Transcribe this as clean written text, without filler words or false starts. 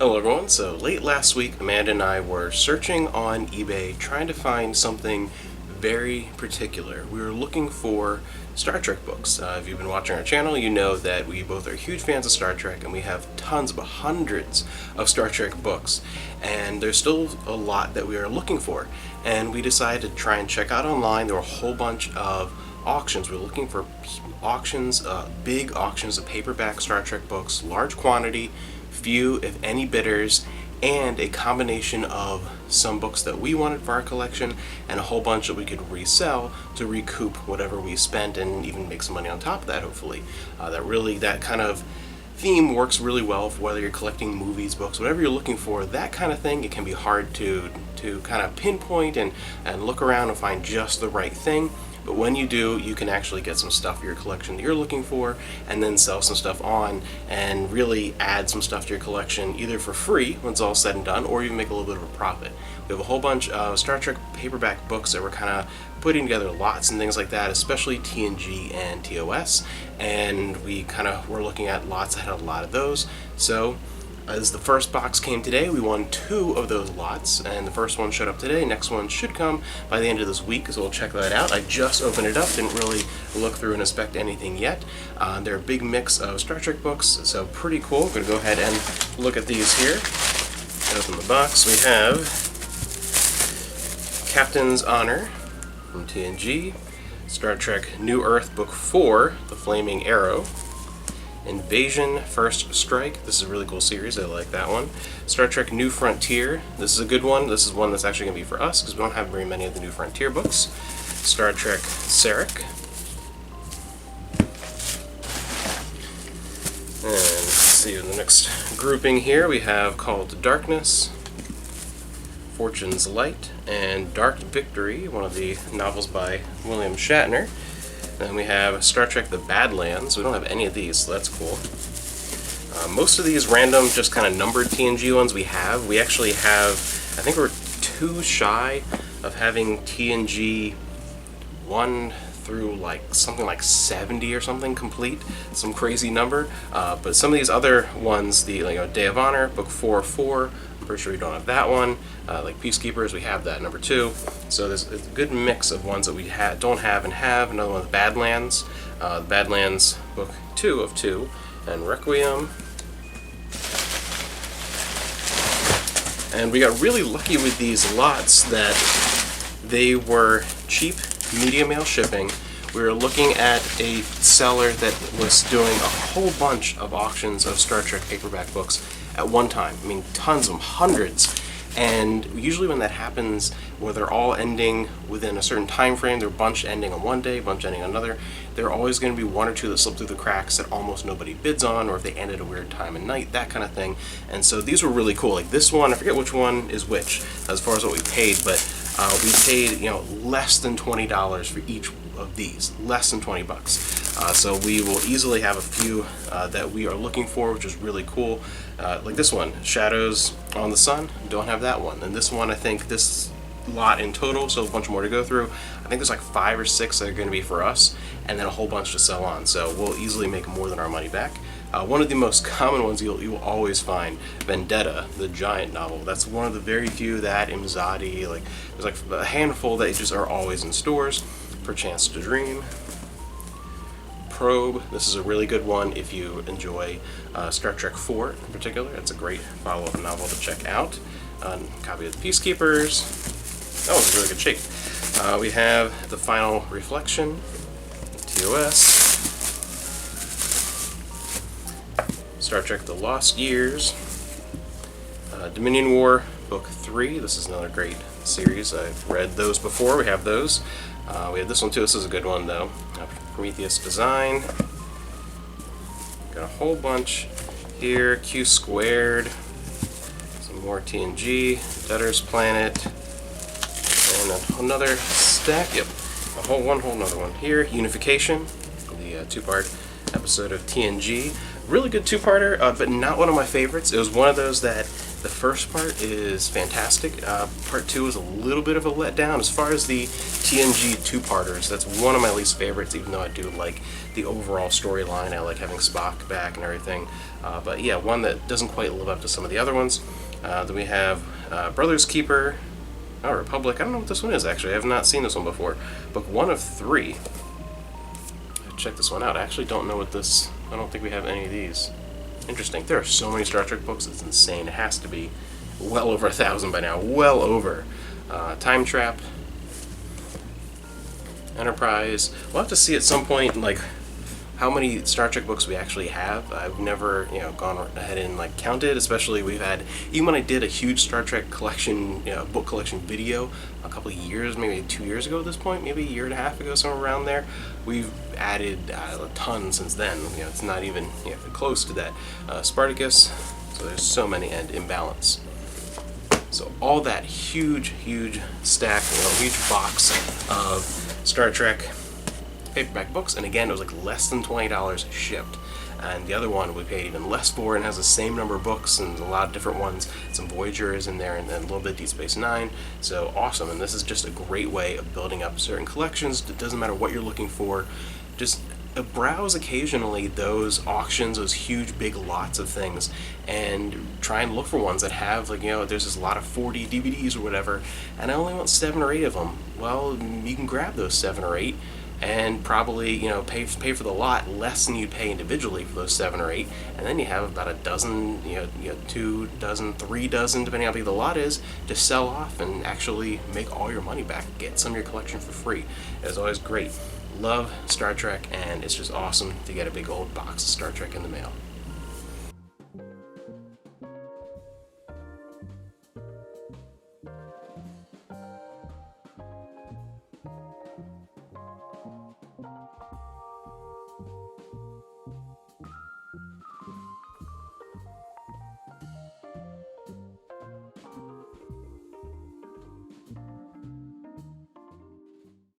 Hello everyone, so late last week Amanda and I were searching on eBay trying to find something very particular. We were looking for Star Trek books. If you've been watching our channel, you know that we both are huge fans of Star Trek and we have tons, but hundreds of Star Trek books. And there's still a lot that we are looking for. And we decided to try and check out online. There were a whole bunch of auctions. We're looking for auctions, big auctions of paperback Star Trek books, large quantity, few if any bidders, and a combination of some books that we wanted for our collection and a whole bunch that we could resell to recoup whatever we spent and even make some money on top of that, hopefully. That kind of theme works really well for whether you're collecting movies, books, whatever you're looking for, that kind of thing. It can be hard to kind of pinpoint and look around and find just the right thing. But when you do, you can actually get some stuff for your collection that you're looking for and then sell some stuff on and really add some stuff to your collection either for free when it's all said and done or even make a little bit of a profit. We have a whole bunch of Star Trek paperback books that we're kind of putting together, lots and things like that, especially TNG and TOS, and we kind of were looking at lots that had a lot of those. So as the first box came today, we won 2 of those lots, and the first one showed up today. Next one should come by the end of this week, so we'll check that out. I just opened it up, didn't really look through and inspect anything yet. They're a big mix of Star Trek books, so pretty cool. I'm going to go ahead and look at these here. Open the box. We have Captain's Honor from TNG, Star Trek New Earth Book 4, The Flaming Arrow, Invasion First Strike. This is a really cool series. I like that one. Star Trek New Frontier. This is a good one. This is one that's actually going to be for us because we don't have very many of the New Frontier books. Star Trek Sarek. And let's see, in the next grouping here we have Call to Darkness, Fortune's Light, and Dark Victory, one of the novels by William Shatner. Then we have Star Trek The Badlands. We don't have any of these, so that's cool. Most of these random, just kind of numbered TNG ones we have. We actually have, I think we're 2 shy of having TNG 1 through like something like 70 or something complete, some crazy number. But some of these other ones, the Day of Honor, Book 4-4, I'm pretty sure we don't have that one. Like Peacekeepers, we have that, number 2. So there's a good mix of ones that we don't have and have. Another one, the Badlands. Badlands, Book 2 of 2, and Requiem. And we got really lucky with these lots that they were cheap, media mail shipping. We were looking at a seller that was doing a whole bunch of auctions of Star Trek paperback books at one time. I mean, tons of them, hundreds. And usually when that happens, where they're all ending within a certain time frame, they're a bunch ending on one day, a bunch ending on another, there are always going to be 1 or 2 that slip through the cracks that almost nobody bids on, or if they end at a weird time of night, that kind of thing. And so these were really cool. Like this one, I forget which one is which as far as what we paid, but we paid less than $20 for each of these, less than 20 bucks. So we will easily have a few that we are looking for, which is really cool. Like this one, Shadows on the Sun, don't have that one. And this one, I think this lot in total, so a bunch more to go through. I think there's like 5 or 6 that are going to be for us, and then a whole bunch to sell on. So we'll easily make more than our money back. One of the most common ones you will always find, Vendetta, the giant novel. That's one of the very few that Imzadi, there's like a handful that just are always in stores. Perchance to Dream. Probe. This is a really good one if you enjoy Star Trek 4 in particular. It's a great follow-up novel to check out. Copy of the Peacekeepers. That was in really good shape. We have The Final Reflection, TOS. Star Trek The Lost Years. Dominion War, Book 3. This is another great series. I've read those before. We have those. We have this one too. This is a good one though. Prometheus Design. Got a whole bunch here. Q Squared. Some more TNG. Debtor's Planet. And another stack. Yep. A whole another one here. Unification. The 2-part episode of TNG. Really good 2-parter, but not one of my favorites. It was one of those that The first part is fantastic. Part 2 is a little bit of a letdown. As far as the TNG two-parters, that's one of my least favorites, even though I do like the overall storyline. I like having Spock back and everything. But yeah, one that doesn't quite live up to some of the other ones. Then we have Brother's Keeper, Republic. I don't know what this one is, actually. I have not seen this one before. Book 1 of 3. Check this one out. I actually don't know what this... I don't think we have any of these. Interesting. There are so many Star Trek books, it's insane. It has to be well over 1,000 by now. Well over. Time Trap. Enterprise. We'll have to see at some point, like, how many Star Trek books we actually have. I've never, gone ahead and like counted. Especially we've had, even when I did a huge Star Trek collection, book collection video a couple of years, maybe 2 years ago at this point, maybe a year and a half ago, somewhere around there. We've added a ton since then. It's not even close to that. Spartacus. So there's so many, and Imbalance. So all that huge stack, huge box of Star Trek paperback books, and again, it was like less than $20 shipped. And the other one we paid even less for, and has the same number of books and a lot of different ones. Some Voyager is in there, and then a little bit Deep Space Nine. So awesome, and this is just a great way of building up certain collections. It doesn't matter what you're looking for, just browse occasionally those auctions, those huge big lots of things, and try and look for ones that have, like, there's this lot of 40 DVDs or whatever, and I only want 7 or 8 of them. Well, you can grab those 7 or 8 and probably pay for the lot less than you'd pay individually for those 7 or 8, and then you have about a dozen, 2 dozen, 3 dozen, depending on how big the lot is, to sell off and actually make all your money back. Get some of your collection for free. It's always great. Love Star Trek, and it's just awesome to get a big old box of Star Trek in the mail.